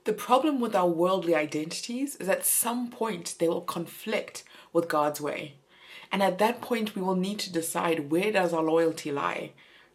The problem with our worldly identities is at some point they will conflict with God's way. And at that point we will need to decide, where does our loyalty lie?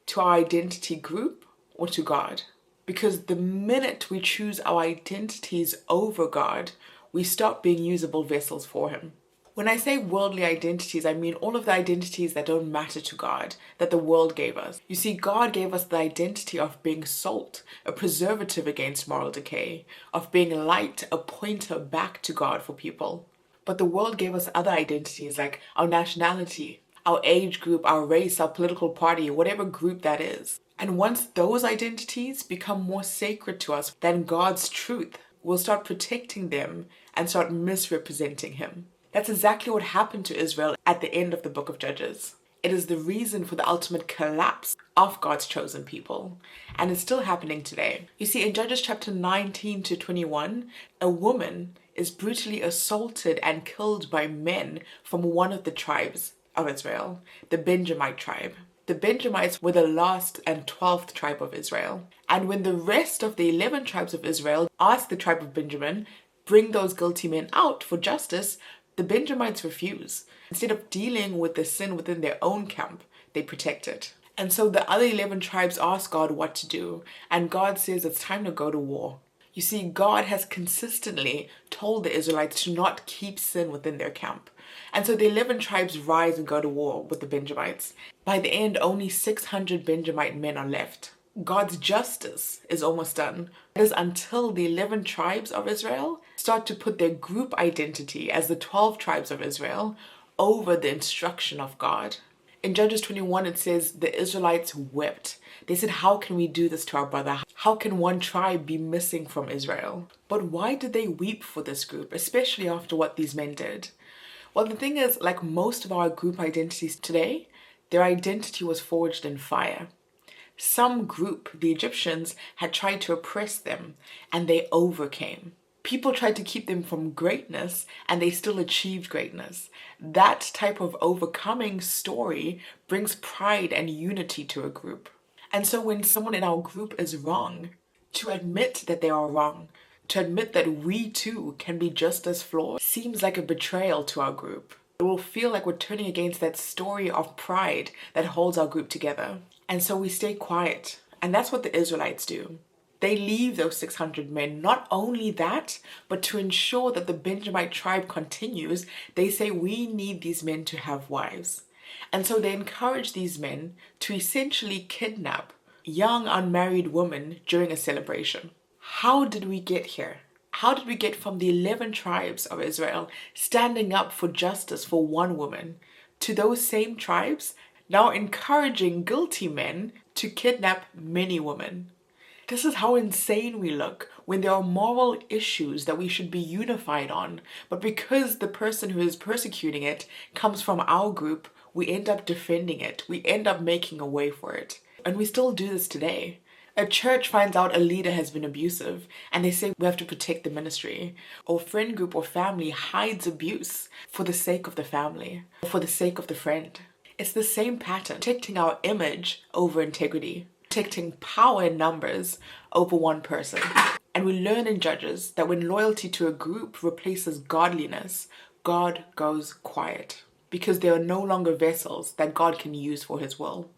To our identity group or to God? Because the minute we choose our identities over God, we stop being usable vessels for Him. When I say worldly identities, I mean all of the identities that don't matter to God, that the world gave us. You see, God gave us the identity of being salt, a preservative against moral decay, of being light, a pointer back to God for people. But the world gave us other identities like our nationality, our age group, our race, our political party, whatever group that is. And once those identities become more sacred to us than God's truth, we'll start protecting them and start misrepresenting Him. That's exactly what happened to Israel at the end of the book of Judges. It is the reason for the ultimate collapse of God's chosen people. And it's still happening today. You see, in Judges chapter 19 to 21, a woman is brutally assaulted and killed by men from one of the tribes of Israel, the Benjamite tribe. The Benjamites were the last and 12th tribe of Israel. And when the rest of the 11 tribes of Israel asked the tribe of Benjamin, bring those guilty men out for justice, the Benjamites refuse. Instead of dealing with the sin within their own camp, they protect it. And so the other 11 tribes ask God what to do, and God says it's time to go to war. You see, God has consistently told the Israelites to not keep sin within their camp. And so the 11 tribes rise and go to war with the Benjamites. By the end, only 600 Benjamite men are left. God's justice is almost done. It is until the 11 tribes of Israel start to put their group identity as the 12 tribes of Israel over the instruction of God. In Judges 21, it says the Israelites wept. They said, how can we do this to our brother? How can one tribe be missing from Israel? But why did they weep for this group, especially after what these men did? Well, the thing is, like most of our group identities today, their identity was forged in fire. Some group, the Egyptians, had tried to oppress them, and they overcame. People tried to keep them from greatness, and they still achieved greatness. That type of overcoming story brings pride and unity to a group. And so when someone in our group is wrong, to admit that they are wrong, to admit that we too can be just as flawed, seems like a betrayal to our group. It will feel like we're turning against that story of pride that holds our group together. And so we stay quiet. And that's what the Israelites do. They leave those 600 men. Not only that, but to ensure that the Benjamite tribe continues, they say we need these men to have wives. And so they encourage these men to essentially kidnap young unmarried women during a celebration. How did we get here? How did we get from the 11 tribes of Israel standing up for justice for one woman to those same tribes now encouraging guilty men to kidnap many women? This is how insane we look when there are moral issues that we should be unified on, but because the person who is persecuting it comes from our group, we end up defending it. We end up making a way for it. And we still do this today. A church finds out a leader has been abusive and they say we have to protect the ministry. Or a friend group or family hides abuse for the sake of the family, or for the sake of the friend. It's the same pattern, protecting our image over integrity, protecting power in numbers over one person. And we learn in Judges that when loyalty to a group replaces godliness, God goes quiet, because they are no longer vessels that God can use for His will.